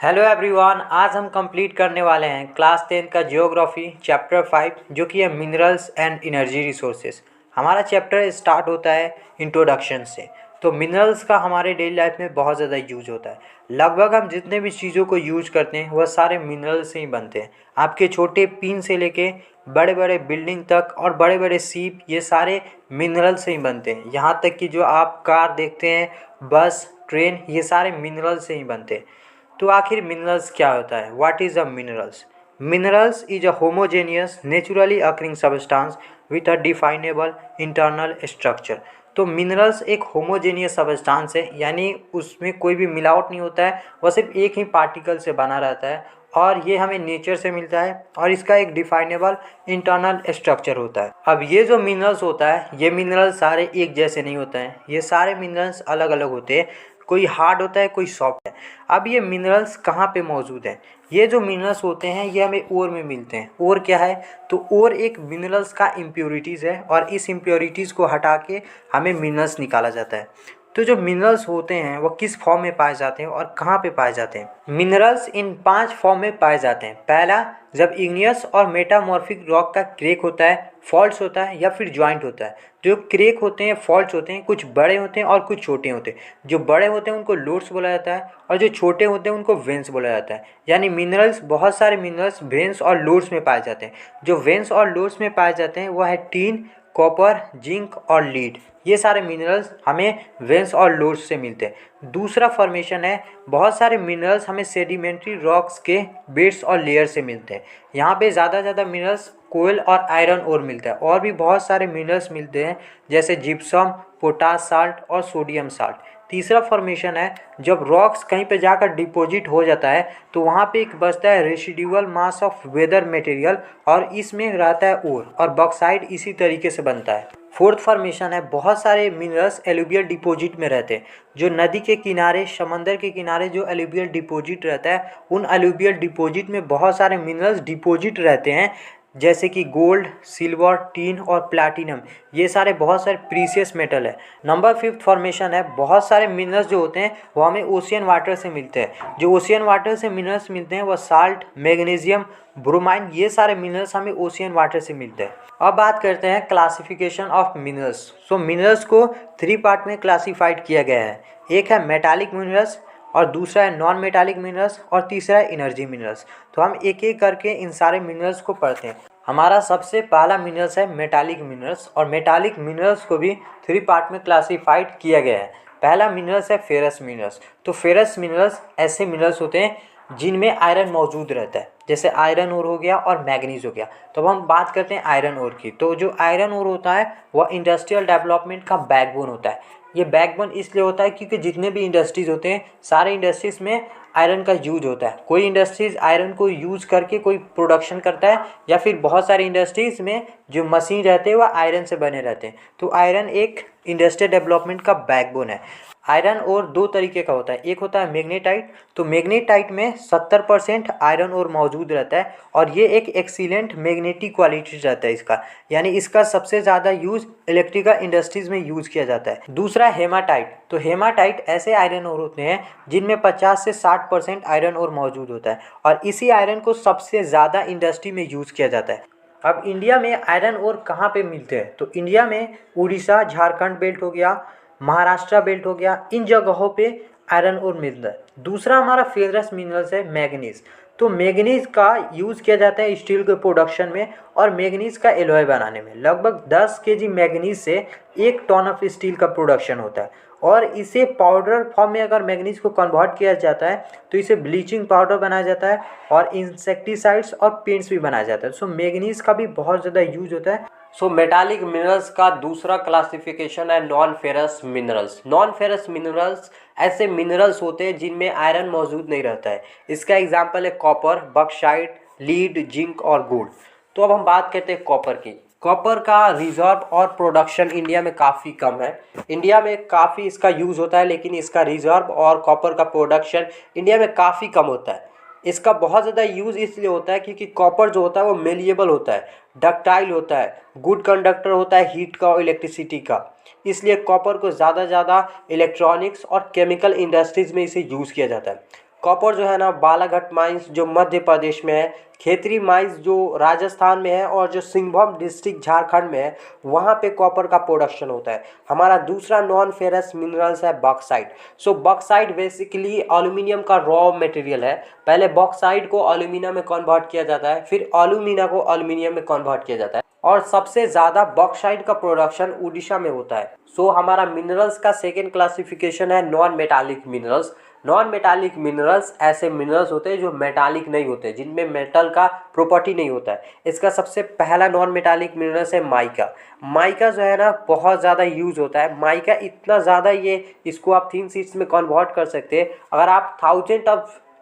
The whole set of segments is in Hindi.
हेलो एवरीवन, आज हम कंप्लीट करने वाले हैं क्लास 10 का जियोग्राफी चैप्टर 5 जो कि है मिनरल्स एंड एनर्जी रिसोर्सेज। हमारा चैप्टर स्टार्ट होता है इंट्रोडक्शन से। तो मिनरल्स का हमारे डेली लाइफ में बहुत ज़्यादा यूज होता है। लगभग हम जितने भी चीज़ों को यूज करते हैं वह सारे मिनरल से ही बनते हैं। आपके छोटे पिन से लेके बड़े बड़े बिल्डिंग तक और बड़े बड़े शिप, ये सारे मिनरल से ही बनते हैं। यहाँ तक कि जो आप कार देखते हैं, बस, ट्रेन, ये सारे मिनरल से ही बनते हैं। तो आखिर मिनरल्स क्या होता है? What is a minerals? Minerals is a homogeneous naturally occurring substance with a definable internal structure. तो मिनरल्स एक होमोजेनियस सबस्टांस है, यानी उसमें कोई भी मिलावट नहीं होता है, वह सिर्फ एक ही पार्टिकल से बना रहता है और ये हमें नेचर से मिलता है और इसका एक डिफाइनेबल इंटरनल स्ट्रक्चर होता है। अब ये जो मिनरल्स होता है, ये मिनरल्स सारे एक जैसे नहीं होते हैं, ये सारे मिनरल्स अलग अलग होते हैं। कोई हार्ड होता है, कोई सॉफ्ट है। अब ये मिनरल्स कहाँ पे मौजूद हैं? ये जो मिनरल्स होते हैं ये हमें ओर में मिलते हैं। ओर क्या है? तो ओर एक मिनरल्स का इम्प्योरिटीज़ है और इस इम्प्योरिटीज़ को हटा के हमें मिनरल्स निकाला जाता है। तो जो मिनरल्स होते हैं वो किस फॉर्म में पाए जाते हैं और कहाँ पे पाए जाते हैं? मिनरल्स इन 5 फॉर्म में पाए जाते हैं। पहला, जब इग्नियस और मेटामॉर्फिक रॉक का क्रेक होता है, फॉल्ट्स होता है या फिर ज्वाइंट होता है। जो क्रेक होते हैं, फॉल्ट्स होते हैं, कुछ बड़े होते हैं और कुछ छोटे होते हैं। जो बड़े होते हैं उनको लोड्स बोला जाता है और जो छोटे होते हैं उनको वेन्स बोला जाता है। यानी मिनरल्स, बहुत सारे मिनरल्स वेन्स और लोड्स में पाए जाते हैं। जो वेन्स और लोड्स में पाए जाते हैं वह है टीन, कॉपर, जिंक और लीड। ये सारे मिनरल्स हमें वेन्स और लोड्स से मिलते हैं। दूसरा फॉर्मेशन है, बहुत सारे मिनरल्स हमें सेडिमेंट्री रॉक्स के बेड्स और लेयर से मिलते हैं। यहाँ पे ज़्यादा मिनरल्स कोयल और आयरन ओर मिलता है। और भी बहुत सारे मिनरल्स मिलते हैं जैसे जिप्सम, पोटाश साल्ट और सोडियम साल्ट। तीसरा फॉर्मेशन है, जब रॉक्स कहीं पे जाकर डिपॉजिट हो जाता है तो वहाँ पे एक बचता है residual mass of weather material और इसमें रहता है ओर और बॉक्साइट इसी तरीके से बनता है। फोर्थ फॉर्मेशन है, बहुत सारे मिनरल्स एलुवियल डिपॉजिट में रहते हैं। जो नदी के किनारे, समंदर के किनारे जो एलुवियल डिपॉजिट रहता है, उन एलुवियल डिपॉजिट में बहुत सारे मिनरल्स डिपॉजिट रहते हैं जैसे कि गोल्ड, सिल्वर, टीन और प्लैटिनम। ये सारे बहुत सारे प्रीशियस मेटल है। नंबर 5th फॉर्मेशन है, बहुत सारे मिनरल्स जो होते हैं वो हमें ओशियन वाटर से मिलते हैं। जो ओशियन वाटर से मिनरल्स मिलते हैं वह साल्ट, मैग्नीशियम, ब्रोमाइन, ये सारे मिनरल्स हमें ओशियन वाटर से मिलते हैं। अब बात करते हैं classification of minerals. So minerals को 3 पार्ट में क्लासिफाइड किया गया है। एक है मेटालिक मिनरल्स और दूसरा है नॉन मेटालिक मिनरल्स और तीसरा है एनर्जी मिनरल्स। तो हम एक एक करके इन सारे मिनरल्स को पढ़ते हैं। हमारा सबसे पहला मिनरल्स है मेटालिक मिनरल्स और मेटालिक मिनरल्स को भी 3 पार्ट में क्लासिफाइड किया गया है। पहला मिनरल्स है फेरस मिनरल्स। तो फेरस मिनरल्स ऐसे मिनरल्स होते हैं जिनमें आयरन मौजूद रहता है, जैसे आयरन ओर हो गया और मैग्नीज हो गया। तो अब हम बात करते हैं आयरन ओर की। तो जो आयरन ओर होता है वह इंडस्ट्रियल डेवलपमेंट का बैकबोन होता है। ये बैकबोन इसलिए होता है क्योंकि जितने भी इंडस्ट्रीज़ होते हैं, सारे इंडस्ट्रीज़ में आयरन का यूज होता है। कोई इंडस्ट्रीज़ आयरन को यूज करके कोई प्रोडक्शन करता है या फिर बहुत सारी इंडस्ट्रीज़ में जो मशीन रहते हैं वह आयरन से बने रहते हैं। तो आयरन एक इंडस्ट्रियल डेवलपमेंट का बैकबोन है। आयरन ओर 2 तरीके का होता है। एक होता है मैग्नेटाइट। तो मैग्नेटाइट में 70% आयरन ओर मौजूद रहता है और ये एक एक्सीलेंट मैग्नेटिक क्वालिटी रहता है इसका, यानी इसका सबसे ज़्यादा यूज़ इलेक्ट्रिकल इंडस्ट्रीज़ में यूज़ किया जाता है। दूसरा हेमाटाइट। तो हेमाटाइट ऐसे आयरन ओर होते हैं जिनमें 50 से 60% आयरन ओर मौजूद होता है और इसी आयरन को सबसे ज़्यादा इंडस्ट्री में यूज़ किया जाता है। अब इंडिया में आयरन ओर कहाँ पे मिलते हैं? तो इंडिया में उड़ीसा, झारखंड बेल्ट हो गया, महाराष्ट्र बेल्ट हो गया, इन जगहों पे आयरन ओर मिलता है। दूसरा हमारा फेरस मिनरल्स है मैग्नीज। तो मैग्नीज का यूज़ किया जाता है स्टील के प्रोडक्शन में और मैग्नीज का एलॉय बनाने में। लगभग 10 केजी मैग्नीज से 1 टन ऑफ स्टील का प्रोडक्शन होता है और इसे पाउडर फॉर्म में अगर मैग्नीज को कन्वर्ट किया जाता है तो इसे ब्लीचिंग पाउडर बनाया जाता है और इंसेक्टिसाइड्स और पेंट्स भी बनाया जाता है। सो मैग्नीज का भी बहुत ज़्यादा यूज होता है। सो मेटालिक मिनरल्स का दूसरा क्लासिफिकेशन है non ferrous minerals. Non ferrous minerals ऐसे मिनरल्स होते हैं जिनमें आयरन मौजूद नहीं रहता है। इसका एग्जांपल है कॉपर, बॉक्साइट, लीड, जिंक और गोल्ड। तो अब हम बात करते हैं कॉपर की। कॉपर का रिजर्व और प्रोडक्शन इंडिया में काफ़ी कम है। इंडिया में काफ़ी इसका यूज़ होता है लेकिन इसका रिजर्व और कॉपर का प्रोडक्शन इंडिया में काफ़ी कम होता है। इसका बहुत ज़्यादा यूज़ इसलिए होता है क्योंकि कॉपर जो होता है वो मेलिएबल होता है, डक्टाइल होता है, गुड कंडक्टर होता है हीट का और इलेक्ट्रिसिटी का। इसलिए कॉपर को ज़्यादा इलेक्ट्रॉनिक्स और केमिकल इंडस्ट्रीज़ में इसे यूज़ किया जाता है। कॉपर जो है ना बालाघाट माइंस जो मध्य प्रदेश में है, खेतरी माइंस जो राजस्थान में है, और जो सिंहभूम डिस्ट्रिक्ट झारखंड में है, वहाँ पे कॉपर का प्रोडक्शन होता है। हमारा दूसरा नॉन फेरस मिनरल्स है बॉक्साइट। सो बॉक्साइट बेसिकली एल्यूमिनियम का रॉ मटेरियल है। पहले बॉक्साइट को एल्यूमिनियम में कन्वर्ट किया जाता है, फिर एल्यूमिना को एल्यूमिनियम में कन्वर्ट किया जाता है, और सबसे ज़्यादा बॉक्साइट का प्रोडक्शन उड़ीसा में होता है। सो हमारा मिनरल्स का सेकेंड क्लासिफिकेशन है non metallic minerals. Non metallic minerals ऐसे मिनरल्स होते हैं जो मेटालिक नहीं होते, जिनमें मेटल का प्रॉपर्टी नहीं होता है। इसका सबसे पहला नॉन मेटालिक मिनरल्स है माइका। माइका जो है ना बहुत ज़्यादा यूज़ होता है। माइका इतना ज़्यादा, ये इसको आप थिन शीट्स में कन्वर्ट कर सकते हैं। अगर आप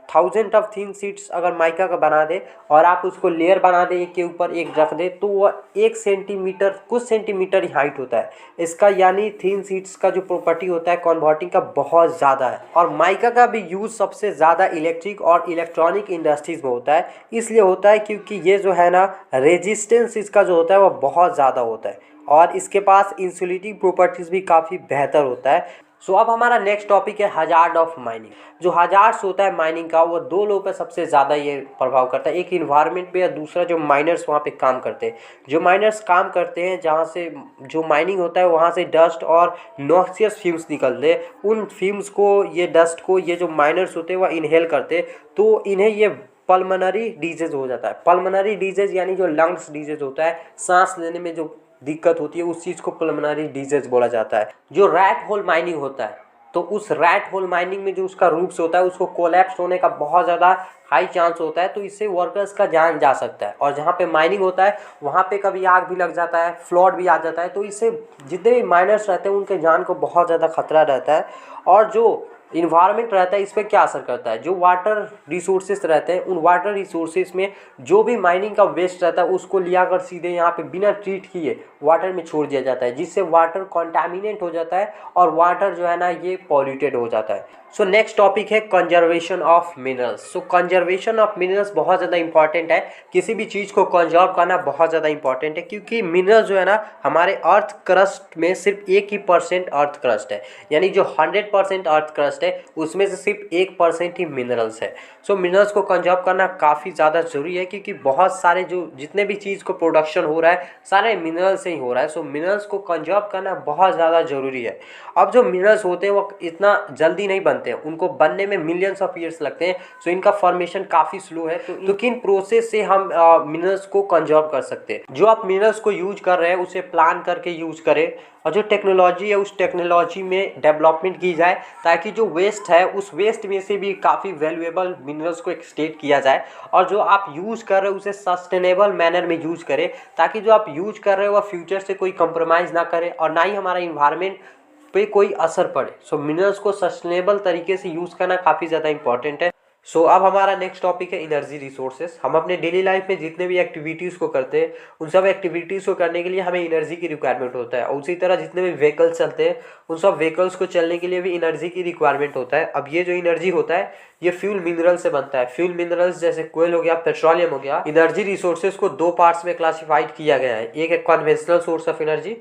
थाउजेंड ऑफ थिन शीट्स अगर माइका का बना दे और आप उसको लेयर बना दे, एक के ऊपर एक रख दे, तो वह 1 सेंटीमीटर कुछ सेंटीमीटर ही हाइट होता है इसका। यानी थिन शीट्स का जो प्रॉपर्टी होता है कन्वर्टिंग का बहुत ज़्यादा है। और माइका का भी यूज़ सबसे ज़्यादा इलेक्ट्रिक और इलेक्ट्रॉनिक इंडस्ट्रीज़ में होता है। इसलिए होता है क्योंकि ये जो है ना रेजिस्टेंस इसका जो होता है वह बहुत ज़्यादा होता है, और इसके पास इंसुलेटिंग प्रॉपर्टीज़ भी काफ़ी बेहतर होता है। सो अब हमारा नेक्स्ट टॉपिक है हजार्ड ऑफ माइनिंग। जो हजार्ड्स होता है माइनिंग का, वो दो लोगों पे सबसे ज़्यादा ये प्रभाव करता है, एक इन्वायरमेंट पे, या दूसरा जो माइनर्स वहाँ पे काम करते हैं। जो माइनर्स काम करते हैं जहाँ से जो माइनिंग होता है वहाँ से डस्ट और नॉक्सियस फ्यूम्स निकलते हैं। उन फ्यूम्स को, ये डस्ट को, ये जो माइनर्स होते हैं वह इनहेल करते, तो इन्हें ये पल्मोनरी डिजीज़ हो जाता है। पल्मोनरी डिजीज़ यानी जो लंग्स डिजीज़ होता है, सांस लेने में जो दिक्कत होती है, उस चीज़ को पल्मोनरी डिजीज बोला जाता है। जो रैट होल माइनिंग होता है, तो उस रैट होल माइनिंग में जो उसका रूट्स होता है उसको कोलैप्स होने का बहुत ज़्यादा हाई चांस होता है, तो इससे वर्कर्स का जान जा सकता है। और जहाँ पे माइनिंग होता है वहाँ पे कभी आग भी लग जाता है, फ्लड भी आ जाता है, तो इससे जितने भी माइनर्स रहते हैं उनके जान को बहुत ज़्यादा खतरा रहता है। और जो इन्वायरमेंट रहता है इस पर क्या असर करता है, जो वाटर रिसोर्सेज रहते हैं, उन वाटर रिसोर्सेज में जो भी माइनिंग का वेस्ट रहता है उसको लिया कर सीधे यहाँ पे बिना ट्रीट किए वाटर में छोड़ दिया जाता है, जिससे वाटर कॉन्टामिनेट हो जाता है और वाटर जो है ना ये पॉल्यूटेड हो जाता है। सो नेक्स्ट टॉपिक है conservation of minerals. So conservation of minerals बहुत ज़्यादा इंपॉर्टेंट है। किसी भी चीज़ को कंजर्व करना बहुत ज़्यादा इंपॉर्टेंट है, क्योंकि मिनरल्स जो है ना हमारे अर्थ क्रस्ट में सिर्फ 1% अर्थ क्रस्ट है, यानी जो 100% अर्थ क्रस्ट है उसमें से सिर्फ 1% ही मिनरल्स है। सो मिनरल्स को कंजर्व करना काफ़ी ज़्यादा ज़रूरी है, क्योंकि बहुत सारे जो जितने भी चीज़ को प्रोडक्शन हो रहा है सारे मिनरल से ही हो रहा है। सो मिनरल्स को कंजर्व करना बहुत ज़्यादा ज़रूरी है। अब जो मिनरल्स होते हैं वो इतना जल्दी नहीं बनते हैं, उनको बनने में मिलियंस ऑफ ईयर्स लगते हैं। सो इनका फॉर्मेशन काफ़ी स्लो है। तो किन प्रोसेस से हम मिनरल्स को कंजर्व कर सकते हैं? जो आप मिनरल्स को यूज कर रहे हैं उसे प्लान करके यूज करें, और जो टेक्नोलॉजी है उस टेक्नोलॉजी में डेवलपमेंट की जाए, ताकि जो वेस्ट है उस वेस्ट में से भी काफ़ी वैल्यूएबल मिनरल्स को एक्सट्रैक्ट किया जाए, और जो आप यूज़ कर रहे हो उसे सस्टेनेबल मैनर में यूज़ करें, ताकि जो आप यूज कर रहे हो वह फ्यूचर से कोई कंप्रोमाइज़ ना करे और ना ही हमारा इन्वायरमेंट पे कोई असर पड़े। सो मिनरल्स को सस्टेनेबल तरीके से यूज़ करना काफ़ी ज़्यादा इंपॉर्टेंट है। सो अब हमारा नेक्स्ट टॉपिक है एनर्जी रिसोर्सेज। हम अपने डेली लाइफ में जितने भी एक्टिविटीज़ को करते हैं उन सब एक्टिविटीज़ को करने के लिए हमें एनर्जी की रिक्वायरमेंट होता है, और उसी तरह जितने भी व्हीकल्स चलते हैं उन सब व्हीकल्स को चलने के लिए भी एनर्जी की रिक्वायरमेंट होता है। अब ये जो एनर्जी होता है ये फ्यूल मिनरल से बनता है। फ्यूल मिनरल्स जैसे कोयल हो गया, पेट्रोलियम हो गया। एनर्जी रिसोर्सेज को दो पार्ट्स में क्लासिफाइड किया गया है। एक है कन्वेंशनल सोर्स ऑफ एनर्जी।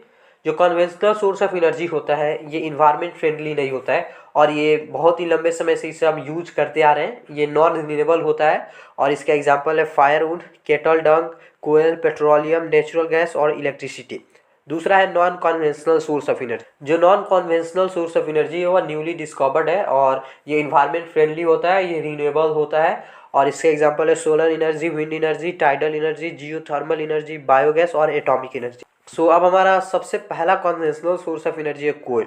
जो कन्वेंशनल सोर्स ऑफ एनर्जी होता है ये इन्वायरमेंट फ्रेंडली नहीं होता है, और ये बहुत ही लंबे समय से इसे हम यूज करते आ रहे हैं। ये नॉन रिन्यूएबल होता है, और इसका एग्जांपल है फायरवुड, केटल डंग, कोयल, पेट्रोलियम, नेचुरल गैस और इलेक्ट्रिसिटी। दूसरा है non conventional source of energy. जो non conventional source of energy है वह न्यूली डिस्कवर्ड है, और ये इन्वायरमेंट फ्रेंडली होता है, ये रिन्यूएबल होता है, और इसके एग्जांपल है solar energy, wind energy, tidal energy, geothermal energy, biogas और एटॉमिक एनर्जी। सो अब हमारा सबसे पहला कन्वेंशनल सोर्स ऑफ एनर्जी है कोयल।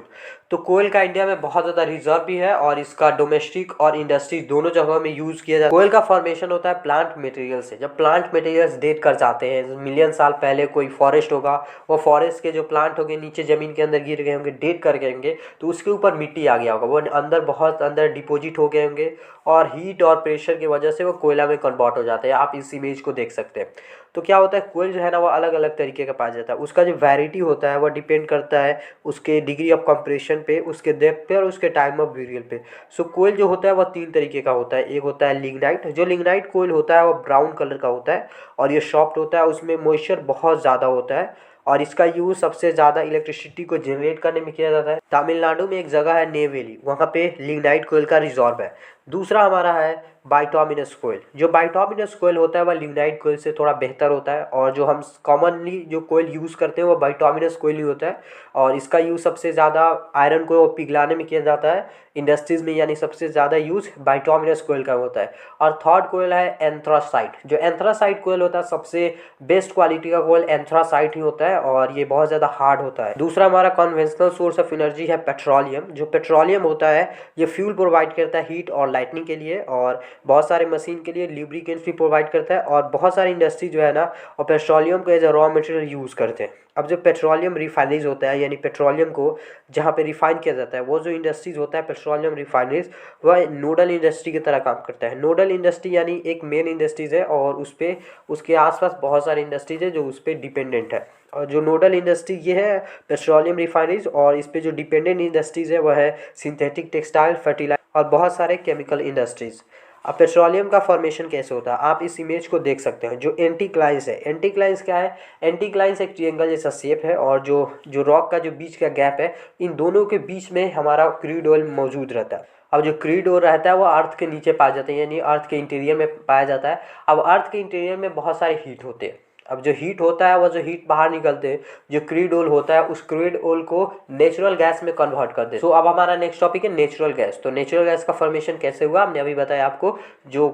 तो कोयल का इंडिया में बहुत ज़्यादा रिजर्व भी है, और इसका डोमेस्टिक और इंडस्ट्री दोनों जगहों में यूज़ किया जाता है। कोयल का फॉर्मेशन होता है प्लांट मटेरियल से। जब प्लांट मटेरियल्स डेट कर जाते हैं, मिलियन साल पहले कोई फॉरेस्ट होगा, वो फॉरेस्ट के जो प्लांट होंगे नीचे ज़मीन के अंदर गिर गए होंगे, डेट कर गए होंगे, तो उसके ऊपर मिट्टी आ गया होगा, वो अंदर बहुत अंदर डिपोजिट हो गए होंगे, और हीट और प्रेशर की वजह से वो कोयला में कन्वर्ट हो जाता है। आप इस इमेज को देख सकते हैं। तो क्या होता है, कोयल जो है ना वो अलग अलग तरीके का पाया जाता है। उसका जो वैरायटी होता है वो डिपेंड करता है उसके डिग्री ऑफ कंप्रेशन पे, उसके डेप्थ पे, और उसके टाइम ऑफ ब्यूरियल पे। सो कोयल जो होता है वो 3 तरीके का होता है। एक होता है लिग्नाइट। जो लिग्नाइट कोयल होता है वो ब्राउन कलर का होता है, और ये सॉफ्ट होता है, उसमें मॉइस्चर बहुत ज़्यादा होता है, और इसका यूज़ सबसे ज़्यादा इलेक्ट्रिसिटी को जनरेट करने में किया जाता है। तमिलनाडु में एक जगह है नेवेली, वहाँ पे लिग्नाइट कोयल का रिजॉर्व है। दूसरा हमारा है बाइटोमिनस कोयल। जो बाइटोमिनस कोयल होता है वह लिग्नाइट कोयल से थोड़ा बेहतर होता है, और जो हम कॉमनली जो कोयल यूज़ करते हैं वो बाइटोमिनस कोयल ही होता है, और इसका यूज़ सबसे ज़्यादा आयरन को पिघलाने में किया जाता है इंडस्ट्रीज़ में, यानी सबसे ज़्यादा यूज़ बाइटोमिनस कोयल का होता है। और थर्ड कोयल है एंथ्रासाइट। जो एंथ्रासाइट कोयल होता है सबसे बेस्ट क्वालिटी का कोयल एंथ्रासाइट ही होता है, और ये बहुत ज़्यादा हार्ड होता है। दूसरा हमारा कन्वेंशनल सोर्स ऑफ एनर्जी है पेट्रोलियम। जो पेट्रोलियम होता है ये फ्यूल प्रोवाइड करता है हीट और लाइटनिंग के लिए, और बहुत सारे मशीन के लिए लुब्रिकेंट्स भी प्रोवाइड करता है, और बहुत सारी इंडस्ट्री जो है ना और पेट्रोलियम को as a raw material use करते हैं। अब जो पेट्रोलियम रिफाइनरीज होता है, यानी पेट्रोलियम को जहाँ पे रिफाइन किया जाता है, वो जो इंडस्ट्रीज होता है पेट्रोलियम रिफाइनरीज, वह नोडल इंडस्ट्री की तरह काम करता है। नोडल इंडस्ट्री यानी एक मेन इंडस्ट्रीज है, और उस पर उसके आसपास बहुत सारी इंडस्ट्रीज है जो उस पर डिपेंडेंट है। और जो नोडल इंडस्ट्री ये है पेट्रोलियम रिफाइनरीज, और इस पर जो डिपेंडेंट इंडस्ट्रीज है वह है सिंथेटिक टेक्सटाइल, फर्टिलाइजर और बहुत सारे केमिकल इंडस्ट्रीज। अब पेट्रोलियम का फॉर्मेशन कैसे होता है आप इस इमेज को देख सकते हैं। जो एंटीक्लाइंस है, एंटीक्लाइंस क्या है? एंटीक्लाइंस एक ट्रायंगल जैसा शेप है, और जो रॉक का जो बीच का गैप है, इन दोनों के बीच में हमारा क्रूड ऑयल मौजूद रहता है। अब जो क्रूड ऑयल रहता है वो अर्थ के नीचे पाया जाता है, यानी अर्थ के इंटीरियर में पाया जाता है। अब अर्थ के इंटीरियर में बहुत सारे हीट होते हैं। अब जो हीट होता है वह जो हीट बाहर निकलते हैं, जो क्रूड ऑयल होता है उस क्रूड ऑयल को नेचुरल गैस में कन्वर्ट कर दे। सो अब हमारा नेक्स्ट टॉपिक है नेचुरल गैस। तो नेचुरल गैस का फॉर्मेशन कैसे हुआ हमने अभी बताया आपको। जो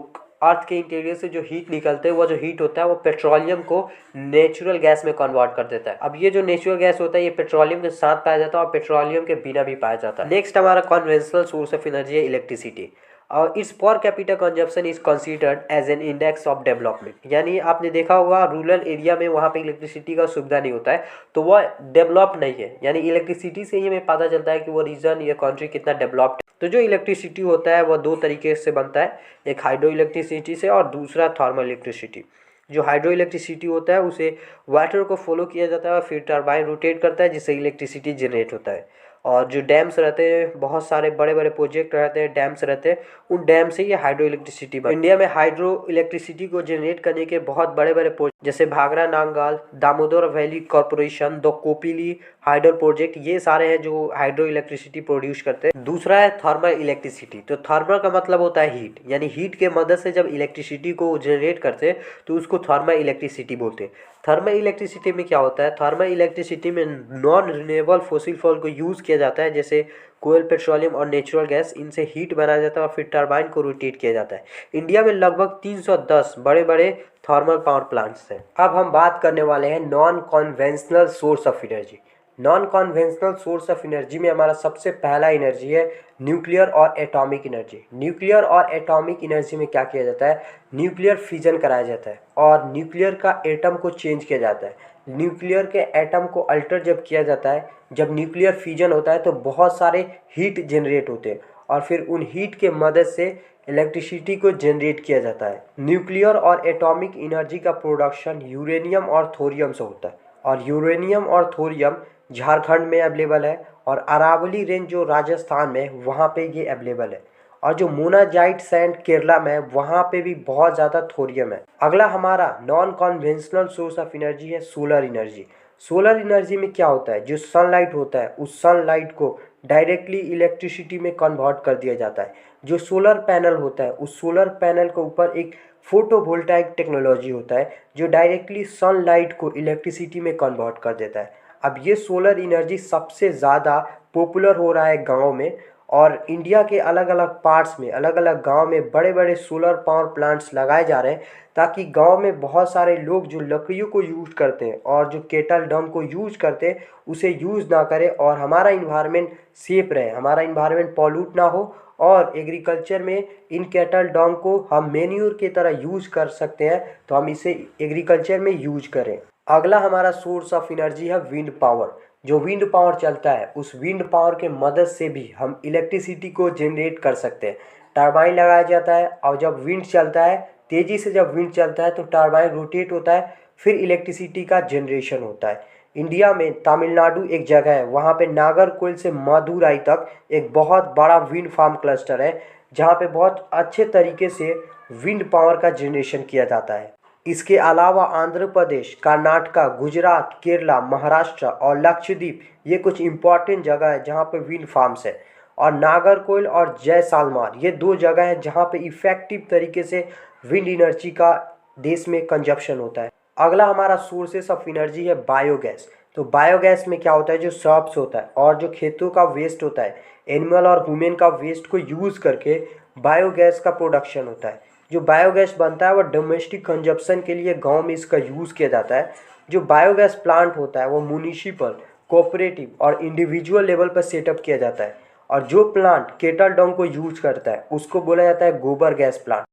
अर्थ के इंटीरियर से जो हीट निकलते हैं वो जो हीट होता है वो पेट्रोलियम को नेचुरल गैस में कन्वर्ट कर देता है। अब ये जो नेचुरल गैस होता है ये पेट्रोलियम के साथ पाया जाता है और पेट्रोलियम के बिना भी पाया जाता है। नेक्स्ट हमारा कन्वेंशनल सोर्स ऑफ एनर्जी है इलेक्ट्रिसिटी। और its per capita consumption is considered as an index of development. यानी आपने देखा होगा रूरल एरिया में वहाँ पे इलेक्ट्रिसिटी का सुविधा नहीं होता है, तो वह डेवलप नहीं है। यानी इलेक्ट्रिसिटी से ही हमें पता चलता है कि वो रीजन या कंट्री कितना डेवलप्ड। तो जो इलेक्ट्रिसिटी होता है वह दो तरीके से बनता है, एक हाइड्रो इलेक्ट्रिसिटी से और दूसरा थर्मल इलेक्ट्रिसिटी। जो हाइड्रो इलेक्ट्रिसिटी होता है उसे वाटर को फॉलो किया जाता है और फिर टरबाइन रोटेट करता है जिससे इलेक्ट्रिसिटी जनरेट होता है। और जो डैम्स रहते हैं, बहुत सारे बड़े बड़े प्रोजेक्ट रहते हैं, डैम्स रहते हैं, उन डैम से ये हाइड्रो इलेक्ट्रिसिटी इंडिया में हाइड्रो इलेक्ट्रिसिटी को जनरेट करने के बहुत बड़े बड़े प्रोजेक्ट जैसे Bhakra Nangal, Damodar valley corporation, the Kopili hydro project, ये सारे हैं जो हाइड्रो इलेक्ट्रिसिटी प्रोड्यूस करते हैं। दूसरा है थर्मल इलेक्ट्रिसिटी। तो थर्मल का मतलब होता है हीट, यानी हीट के मदद से जब इलेक्ट्रिसिटी को जनरेट करते हैं तो उसको थर्मल इलेक्ट्रिसिटी बोलते हैं। थर्मल इलेक्ट्रिसिटी में क्या होता है? थर्मल इलेक्ट्रिसिटी में नॉन रिन्यूएबल फॉसिल फ्यूल को यूज़ किया जाता है, जैसे कोयल, पेट्रोलियम और नेचुरल गैस। इनसे हीट बनाया जाता है और फिर टरबाइन को रोटेट किया जाता है। इंडिया में लगभग 310 बड़े बड़े थर्मल पावर प्लांट्स हैं। अब हम बात करने वाले हैं non conventional source of energy. Non conventional source of energy में हमारा सबसे पहला एनर्जी है न्यूक्लियर और एटॉमिक एनर्जी। न्यूक्लियर और एटॉमिक एनर्जी में क्या किया जाता है? न्यूक्लियर फिजन कराया जाता है और न्यूक्लियर का एटम को चेंज किया जाता है। न्यूक्लियर के एटम को अल्टर जब किया जाता है, जब न्यूक्लियर फिजन होता है तो बहुत सारे हीट जनरेट होते हैं और फिर उन हीट के मदद से इलेक्ट्रिसिटी को जनरेट किया जाता है। न्यूक्लियर और एटॉमिक एनर्जी का प्रोडक्शन यूरेनियम और थोरियम से होता है, और यूरेनियम और थोरियम झारखंड में अवेलेबल है, और अरावली रेंज जो राजस्थान में वहाँ पे ये अवेलेबल है, और जो मोनाजाइट सैंड केरला में वहाँ पे भी बहुत ज़्यादा थोरियम है। अगला हमारा non conventional source of energy है सोलर एनर्जी। सोलर एनर्जी में क्या होता है? जो सनलाइट होता है उस सनलाइट को डायरेक्टली इलेक्ट्रिसिटी में कन्वर्ट कर दिया जाता है। जो सोलर पैनल होता है उस सोलर पैनल के ऊपर एक फोटोवोल्टाइक टेक्नोलॉजी होता है जो डायरेक्टली सनलाइट को इलेक्ट्रिसिटी में कन्वर्ट कर देता है। अब ये सोलर एनर्जी सबसे ज़्यादा पॉपुलर हो रहा है गाँव में, और इंडिया के अलग अलग पार्ट्स में, अलग अलग गांव में बड़े बड़े सोलर पावर प्लांट्स लगाए जा रहे हैं, ताकि गांव में बहुत सारे लोग जो लकड़ियों को यूज़ करते हैं और जो केटल डम को यूज़ करते हैं उसे यूज़ ना करें, और हमारा इन्वायरमेंट सेफ रहे, हमारा इन्वायरमेंट पॉल्यूट ना हो, और एग्रीकल्चर में इन केटल डम को हम मेन्यूर की तरह यूज़ कर सकते हैं, तो हम इसे एग्रीकल्चर में यूज करें। अगला हमारा सोर्स ऑफ एनर्जी है विंड पावर। जो विंड पावर चलता है उस विंड पावर के मदद से भी हम इलेक्ट्रिसिटी को जनरेट कर सकते हैं। टरबाइन लगाया जाता है, और जब विंड चलता है, तेज़ी से जब विंड चलता है तो टरबाइन रोटेट होता है, फिर इलेक्ट्रिसिटी का जनरेशन होता है। इंडिया में तमिलनाडु एक जगह है, वहाँ पे नागरकोइल से मदुराई तक एक बहुत बड़ा विंड फार्म क्लस्टर है, जहाँ पे बहुत अच्छे तरीके से विंड पावर का जनरेशन किया जाता है। इसके अलावा आंध्र प्रदेश, कर्नाटका, गुजरात, केरला, महाराष्ट्र और लक्षद्वीप ये कुछ इम्पॉर्टेंट जगह है जहाँ पे विंड फार्म्स है। और नागरकोइल और जैसलमेर ये दो जगह है जहाँ पे इफेक्टिव तरीके से विंड एनर्जी का देश में कंजप्शन होता है। अगला हमारा सोर्सेस ऑफ एनर्जी है बायोगैस। तो बायोगैस में क्या होता है, जो सर्प्स होता है और जो खेतों का वेस्ट होता है, एनिमल और ह्यूमन का वेस्ट को यूज़ करके बायोगैस का प्रोडक्शन होता है। जो बायोगैस बनता है वो डोमेस्टिक कंजप्शन के लिए गांव में इसका यूज़ किया जाता है। जो बायोगैस प्लांट होता है वो म्युनिसिपल, कोऑपरेटिव और इंडिविजुअल लेवल पर सेटअप किया जाता है। और जो प्लांट केटल डंग को यूज करता है उसको बोला जाता है गोबर गैस प्लांट।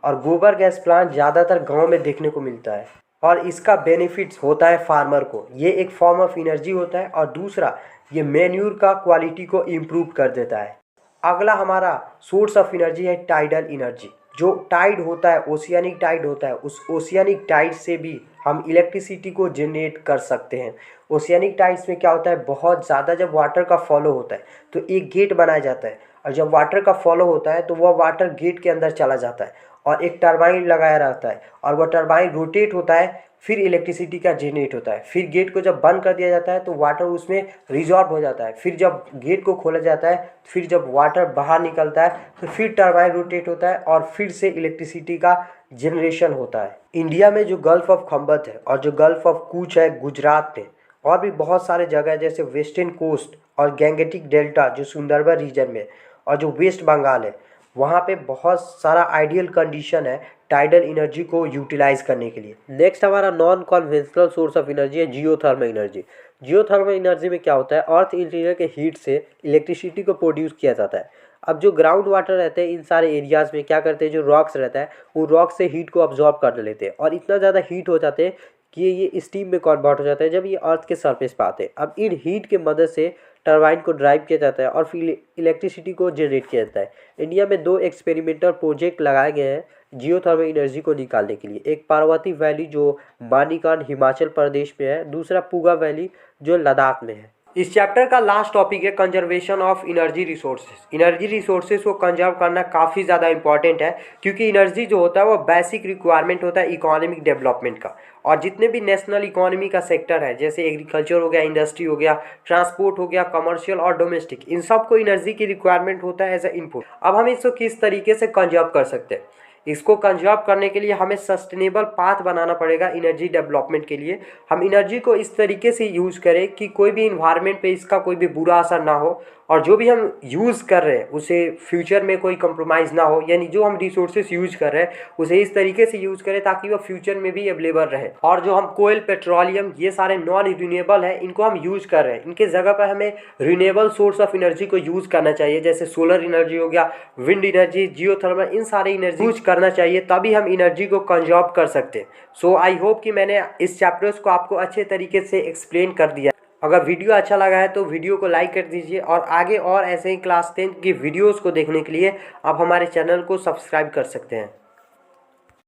और गोबर गैस प्लांट ज़्यादातर गांव में देखने को मिलता है और इसका बेनिफिट्स होता है फार्मर को। ये एक फॉर्म ऑफ एनर्जी होता है और दूसरा ये मैन्यूर का क्वालिटी को इम्प्रूव कर देता है। अगला हमारा सोर्स ऑफ एनर्जी है टाइडल एनर्जी। जो टाइड होता है, ओशियानिक टाइड होता है, उस ओशियानिक टाइड से भी हम इलेक्ट्रिसिटी को जनरेट कर सकते हैं। ओशियानिक टाइड्स में क्या होता है, बहुत ज़्यादा जब वाटर का फॉलो होता है तो एक गेट बनाया जाता है और जब वाटर का फॉलो होता है तो वह वाटर गेट के अंदर चला जाता है और एक टरबाइन लगाया रहता है और वह टरबाइन रोटेट होता है, फिर इलेक्ट्रिसिटी का जनरेट होता है। फिर गेट को जब बंद कर दिया जाता है तो वाटर उसमें रिजॉर्ब हो जाता है। फिर जब गेट को खोला जाता है, फिर जब वाटर बाहर निकलता है तो फिर टरबाइन रोटेट होता है और फिर से इलेक्ट्रिसिटी का जनरेशन होता है। इंडिया में जो गल्फ ऑफ खंबत है और जो गल्फ ऑफ कूच है गुजरात में, और भी बहुत सारे जगह है जैसे वेस्टर्न कोस्ट और गैंगेटिक डेल्टा जो सुंदरबन रीजन में, और जो वेस्ट बंगाल है, वहाँ पे बहुत सारा आइडियल कंडीशन है टाइडल एनर्जी को यूटिलाइज करने के लिए। नेक्स्ट हमारा non conventional source of energy है जियोथर्मल एनर्जी। जियोथर्मल एनर्जी में क्या होता है, अर्थ इंटीरियर के हीट से इलेक्ट्रिसिटी को प्रोड्यूस किया जाता है। अब जो ग्राउंड वाटर रहते हैं इन सारे एरियाज़ में क्या करते हैं, जो रॉक्स रहता है वो रॉक से हीट को अब्जॉर्ब कर लेते हैं और इतना ज़्यादा हीट हो जाते हैं कि ये स्टीम में कन्वर्ट हो जाता है जब ये अर्थ के सरफेस पे आते हैं। अब इन हीट के मदद से टरबाइन को ड्राइव किया जाता है और फिर इलेक्ट्रिसिटी को जनरेट किया जाता है। इंडिया में 2 एक्सपेरिमेंटल प्रोजेक्ट लगाए गए हैं जियोथर्मल एनर्जी को निकालने के लिए। एक पार्वती वैली जो मानीकान हिमाचल प्रदेश में है, दूसरा पुगा वैली जो लद्दाख में है। इस चैप्टर का लास्ट टॉपिक है conservation of energy resources. Energy resources को कंजर्व करना काफ़ी ज़्यादा इंपॉर्टेंट है क्योंकि एनर्जी जो होता है वो बेसिक रिक्वायरमेंट होता है इकोनॉमिक डेवलपमेंट का। और जितने भी नेशनल इकोनॉमी का सेक्टर है जैसे एग्रीकल्चर हो गया, इंडस्ट्री हो गया, ट्रांसपोर्ट हो गया, कमर्शियल और डोमेस्टिक, इन सबको एनर्जी की रिक्वायरमेंट होता है एज ए इनपुट। अब हम इसको किस तरीके से कंजर्व कर सकते हैं, इसको कंजर्व करने के लिए हमें सस्टेनेबल पाथ बनाना पड़ेगा। एनर्जी डेवलपमेंट के लिए हम एनर्जी को इस तरीके से यूज़ करें कि कोई भी इन्वायरमेंट पे इसका कोई भी बुरा असर ना हो और जो भी हम यूज़ कर रहे हैं उसे फ्यूचर में कोई कंप्रोमाइज़ ना हो। यानी जो हम रिसोर्सेज यूज़ कर रहे हैं उसे इस तरीके से यूज़ करें ताकि वो फ्यूचर में भी अवेलेबल रहे। और जो हम कोयल, पेट्रोलियम, ये सारे नॉन रिन्यूएबल है इनको हम यूज़ कर रहे हैं, इनके जगह पर हमें रिन्यूएबल सोर्स ऑफ एनर्जी को यूज़ करना चाहिए जैसे सोलर एनर्जी हो गया, विंड एनर्जी, जियोथर्मल, इन सारे एनर्जी यूज करना चाहिए, तभी हम एनर्जी को कंजर्व कर सकते हैं। सो आई होप कि मैंने इस चैप्टर्स को आपको अच्छे तरीके से एक्सप्लेन कर दिया। अगर वीडियो अच्छा लगा है तो वीडियो को लाइक कर दीजिए और आगे और ऐसे ही क्लास 10 की वीडियोस को देखने के लिए आप हमारे चैनल को सब्सक्राइब कर सकते हैं।